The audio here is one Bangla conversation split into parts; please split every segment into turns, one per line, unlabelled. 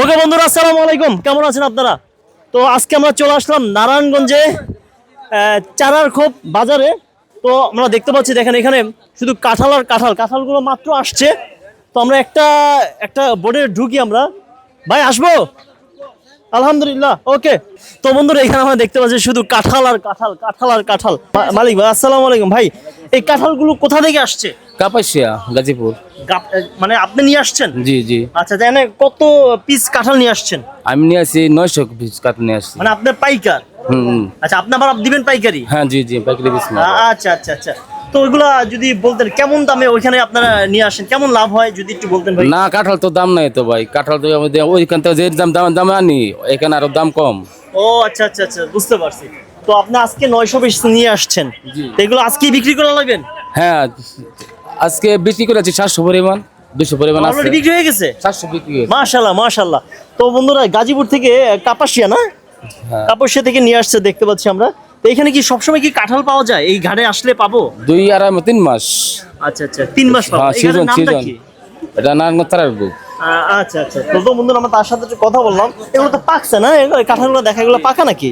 ওকে বন্ধুরা, আসসালামু আলাইকুম। কেমন আছেন আপনারা? তো আজকে আমরা চলে আসলাম নারায়ণগঞ্জে চারার খোপ বাজারে। তো আমরা দেখতে পাচ্ছি, দেখেন এখানে শুধু কাঁঠাল আর কাঁঠাল, কাঁঠালগুলো মাত্র আসছে। তো আমরা একটা একটা বোর্ডে ঢুকি আমরা। ভাই আসবো? আলহামদুলিল্লাহ, ওকে। তো বন্ধুরা, এখানে আমরা দেখতে পাচ্ছি শুধু কাঁঠাল আর কাঁঠাল, কাঁঠাল আর কাঁঠাল। মালিক ভাই আসসালামু আলাইকুম। ভাই এই কাঁঠালগুলো কোথা থেকে আসছে?
কাপাসিয়া গাজীপুর।
মানে আপনি নিয়ে আসছেন?
জি জি।
আচ্ছা, জানেন কত পিস কাঁঠাল নিয়ে আসছেন?
আমি নিয়ে আসি 900 পিস কাঠ নিয়ে আসছি।
মানে আপনার পাইকার? আচ্ছা, আপনি আবার দিবেন পাইকারি?
হ্যাঁ জি জি, পাইকারি পিস না।
আচ্ছা আচ্ছা আচ্ছা। তো ওইগুলা যদি বলতেন কেমন দামে ওইখানে আপনারা নিয়ে আসেন, কেমন লাভ হয় যদি একটু বলতেন ভাই।
না, কাঁঠাল তো দাম নাই তো ভাই, কাঁঠাল তো আমাদের ওইখান থেকে যে দাম আনি এখানে আরো দাম কম।
ও আচ্ছা আচ্ছা আচ্ছা, বুঝতে পারছি। তো আপনি আজকে 900 পিস নিয়ে আসছেন, তো এগুলো আজকেই বিক্রি করে লাগবেন?
হ্যাঁ, আজকে বিক্রি করেছি 700 পরিমাণ, 200 পরিমাণ আছে।
অলরেডি বিক্রি হয়ে গেছে?
700 বিক্রি হয়েছে।
মাশাআল্লাহ মাশাআল্লাহ। তো বন্ধুরা, গাজীপুর থেকে কাপাসিয়া না,
হ্যাঁ।
কাপাসিয়া থেকে নিয়ে আসছে দেখতে পাচ্ছি আমরা। তো এখানে কি সবসময় কি কাঁঠাল পাওয়া যায়? এই ঘাটে আসলে পাবো?
2-2.5 মাস।
আচ্ছা আচ্ছা, 3 মাস পাবো।
হ্যাঁ,
এই ঘাটের
সিজন
নামটা
সিজন।
কি?
এটা নারায়ণগঞ্জ তারারপুর।
আচ্ছা আচ্ছা। তো বন্ধুরা, আমরা তার সাথে একটু কথা বললাম। এগুলো তো পাকছে না? এগুলো কাঁঠালগুলো দেখা, এগুলো পাকা নাকি?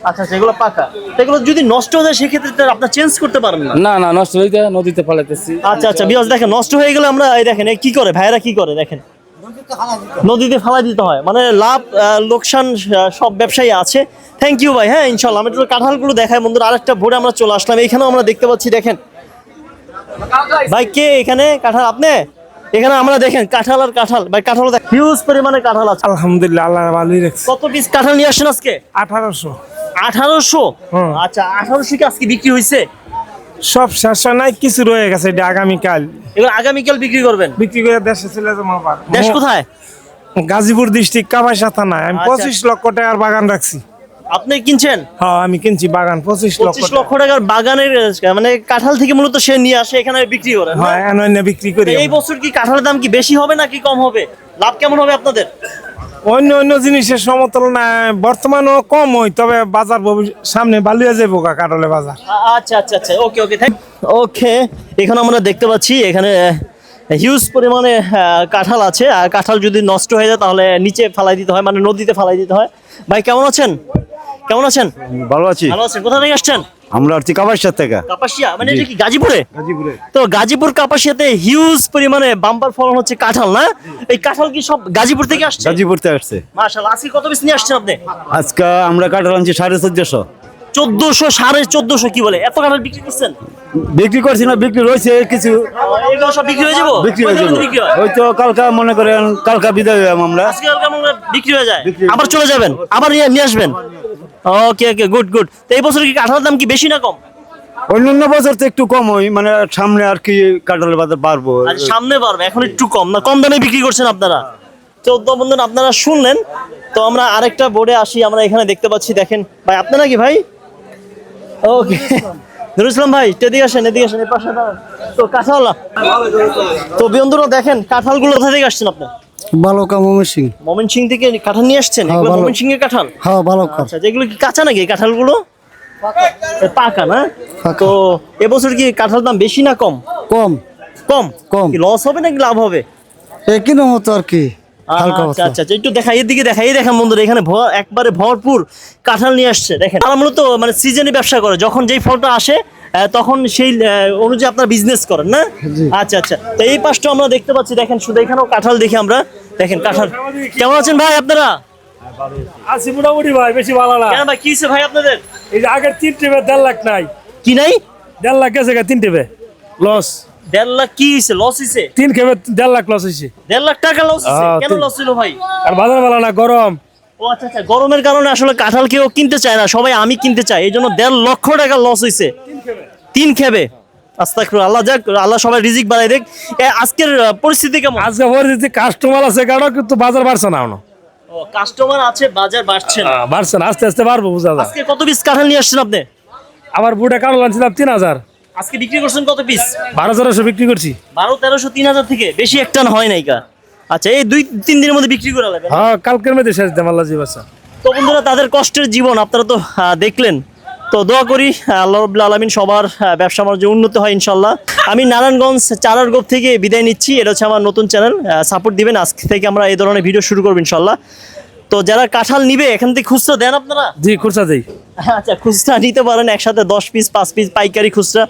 আচ্ছা আচ্ছা, এগুলো পাকা। তো এগুলো যদি নষ্ট হয়ে যায় সেক্ষেত্রে তো আপনার চেঞ্জ করতে পারেন না?
না না, নষ্ট হইতে নদীতে ফেলাইতেছি।
আচ্ছা আচ্ছা, বিকজ দেখেন নষ্ট হয়ে গেলে আমরা এই দেখেন কি করে ভাইয়েরা কি করে দেখেন, নদীতে ফালাই দিতে হয়। মানে লাভ লোকসান সব ব্যবসায়ী আছে। থ্যাংক ইউ ভাই। হ্যাঁ ইনশাল্লাহ। আমি একটু কাঁঠালগুলো দেখাই বন্ধুরা। আরেকটা ভোরে আমরা চলে আসলাম, এইখানেও আমরা দেখতে পাচ্ছি। দেখেন ভাই, কে এখানে কাঁঠাল? আপনি এখানে আমরা দেখেন কাঁঠাল আর কাঁঠাল। ভাই কাঁঠাল হিউজ পরিমাণে কাঁঠাল আছে।
আলহামদুলিল্লাহ, আল্লাহ ভালোই রাখছে।
কত পিস কাঁঠাল নিয়ে আসছেন আজকে?
1800।
1800? আচ্ছা, 1800 কি আজকে বিক্রি হয়েছে?
সব শেষ নাই, কিছু রয়ে গেছে, এটা আগামীকাল
এগুলো আগামীকাল বিক্রি করবেন?
বিক্রি করে দেশে চলে যাবো আবার।
দেশ কোথায়?
গাজীপুর ডিস্ট্রিক্ট কাপাসিয়া থানায়। আমি
আচ্ছা।
25 লক্ষ টাকার বাগান রাখছি।
আপনি কিনছেন?
হ্যাঁ, আমি কিনছি বাগান 25 লক্ষ
25 লক্ষ টাকার বাগানের, মানে কাঁঠাল থেকে মূলত সে নিয়ে আসে এখানে বিক্রি করে।
হ্যাঁ, অন্য বিক্রি করি।
এই বছর কি কাঁঠালের দাম কি বেশি হবে নাকি কম হবে? লাভ কেমন হবে আপনাদের?
অন্য অন্য জিনিসের সমতুলনায় বর্তমানেও কম হয়, তবে বাজার সামনে বালিয়ে যাবো কাঁঠালের বাজার।
আচ্ছা আচ্ছা আচ্ছা, ওকে ওকে, ওকে। এখানে আমরা দেখতে পাচ্ছি এখানে হিউজ পরিমাণে কাঁঠাল আছে। আর কাঁঠাল যদি নষ্ট হয়ে যায় তাহলে নিচে ফালাই দিতে হয়, মানে নদীতে ফালাই দিতে হয়। ভাই কেমন আছেন? কেমন আছেন?
ভালো আছি।
ভালো আছেন। কোথা থেকে আসছেন?
আমরা আসছি কাপাসিয়া থেকে।
কাপাসিয়া মানে এটা কি গাজীপুরে?
গাজীপুরে।
তো গাজীপুর কাপাসিয়াতে হিউজ পরিমাণে বাম্পার ফলন হচ্ছে কাঁঠাল না? এই কাঁঠাল কি সব গাজীপুর থেকে আসছে?
গাজীপুর থেকে আসছে।
মাশাআল্লাহ। আজকে কত পিস নিয়ে আসছেন আপনি?
আজকে আমরা কাঁঠাল আনছি 1450।
1400, 1450? কি বলে, এত কাঁঠাল বিক্রি করছেন?
বিক্রি করছি না, বিক্রি রয়েছে কিছু।
এগুলো সব বিক্রি হয়ে যাবো?
বিক্রি হয়ে
কয়দিনের
যাবে।
মধ্যে বিক্রি হয়?
ওই তো কালকা মনে করেন, কালকা বিদায় হইলাম আমরা।
আজকে কালকে আমরা বিক্রি হয়ে যায়,
বিক্রি।
আবার চলে যাবেন, আবার নিয়ে আসবেন? ওকে ওকে, গুড গুড। তো এই বছর কি কাঁঠালের দাম কি বেশি না কম?
অন্যান্য বছর তো একটু কম হয়, মানে সামনে আর কি কাঁঠালের বাজার বাড়বো।
আর সামনে বাড়বে, এখন একটু কম না, কম দামে বিক্রি করছেন আপনারা। তো বন্ধুরা, আপনারা শুনলেন। তো আমরা আরেকটা বোর্ডে আসি। আমরা এখানে দেখতে পাচ্ছি, দেখেন ভাই আপনি নাকি ভাই? ওকে, নুরুল ইসলাম ভাই এদিকে আসেন, এদিকে আসেন, এই পাশে দাঁড়ান। তো কাঁঠাল, তো বন্ধুরা দেখেন কাঁঠালগুলো কোথা থেকে আসছেন আপনি?
বালকা ময়মনসিংহ।
ময়মনসিংহ থেকে কাঁঠাল নিয়ে আসছেন?
হ্যাঁ,
এগুলো
ভালো।
ময়মনসিংহের কাঁঠাল?
হ্যাঁ, বালকা।
আচ্ছা, যেগুলো কি কাঁচা নাকি এই কাঁঠালগুলো? পাকা না?
পাকা।
তো এবছর কি কাঁঠাল দাম বেশি না কম?
কম
কম?
কম।
কি লস হবে নাকি লাভ হবে?
একই মতো আর কি, হালকা
আচ্ছা
পাতলা।
আচ্ছা আচ্ছা, একটু দেখা, এদিকে দেখা। এই দেখেন বন্ধুরা, এখানে একবারে ভরপুর কাঁঠাল নিয়ে আসছে। দেখেন তারা মূলত মানে সিজনে ব্যবসা করে, যখন যেই ফলটা আসে তখন সেই অনুযায়ী আপনার বিজনেস করেন না? আচ্ছা আচ্ছা। তো এই পাশটা আমরা দেখতে পাচ্ছি, দেখেন শুধু এখানেও কাঁঠাল দেখি আমরা। দেখেন কাঁঠাল। কেমন আছেন ভাই আপনারা?
আছি মোটামুটি ভাই, বেশি ভালো না।
কেন ভাই, কি হয়েছে ভাই আপনাদের?
এই যে আগের 3 টিপে 1.5 লাখ নাই।
কি নাই?
1.5 লাখ গেছে 3 টিপে লস।
1.5 লাখ কি হয়েছে? লস হয়েছে?
3 খেপে 1.5 লাখ লস হয়েছে।
1.5 লাখ টাকা লস হয়েছে?
হ্যাঁ,
কেন লস হলো ভাই?
আর বাজার ভালো না, গরম।
ও আচ্ছা আচ্ছা, গরমের কারণে আসলে কাঁঠাল কেউ কিনতে চায় না, সবাই আমি কিনতে চাই, এই জন্য 1.5 লক্ষ টাকা লস হয়েছে 3 খেবে। আস্তাগফিরুল্লাহ, আল্লাহ যাক, আল্লাহ সবাই রিজিক বাড়াই দেখ। আজকের পরিস্থিতি কেমন?
আজকে পরিস্থিতি কাস্টমার আছে কারণ, কিন্তু বাজার বাড়ছে না এখনো।
ও, কাস্টমার আছে, বাজার বাড়ছে না।
বাড়ছে না, আস্তে আস্তে বাড়বো, বুঝা যায়।
আজকে কত পিস কাঁঠাল নিয়ে আসছেন আপনি?
আবার বুড়া কারণ আনছিলাম 3000।
আজকে বিক্রি করছেন কত পিস?
1200 বিক্রি করছি।
1200, 1300, 3000 থেকে বেশি একটা হয় নাই কা। আচ্ছা, এই 2-3 দিনের মধ্যে বিক্রি করে নেবেন?
হ্যাঁ, কালকের মধ্যে শেষ দেম, আল্লাহ জি বাসা।
তো বন্ধুরা, তাদের কষ্টের জীবন আপনারা তো দেখলেন। তো দোয়া করি আল্লাহ রাব্বুল আলামিন সবার ব্যবসা বাণিজ্য উন্নত হয় ইনশাল্লাহ। আমি নারায়ণগঞ্জ চারার গোপ থেকে বিদায় নিচ্ছি। এটা হচ্ছে আমার নতুন চ্যানেল, সাপোর্ট দিবেন। আজকে থেকে আমরা এই ধরনের ভিডিও শুরু করবো ইনশাল্লাহ। তো যারা কাঁঠাল নিবে এখান থেকে খুচরা দেন আপনারা?
জি খুচরা দেই।
আচ্ছা, খুচরা নিতে পারেন, একসাথে 10 পিস 5 পিস পাইকারি খুচরা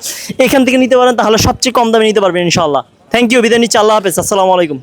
এখান থেকে নিতে পারেন, তাহলে সবচেয়ে কম দামে নিতে পারবেন ইনশাল্লাহ। থ্যাংক ইউ, বিদায় নিচ্ছি, আল্লাহ হাফেজ, আসসালামু আলাইকুম।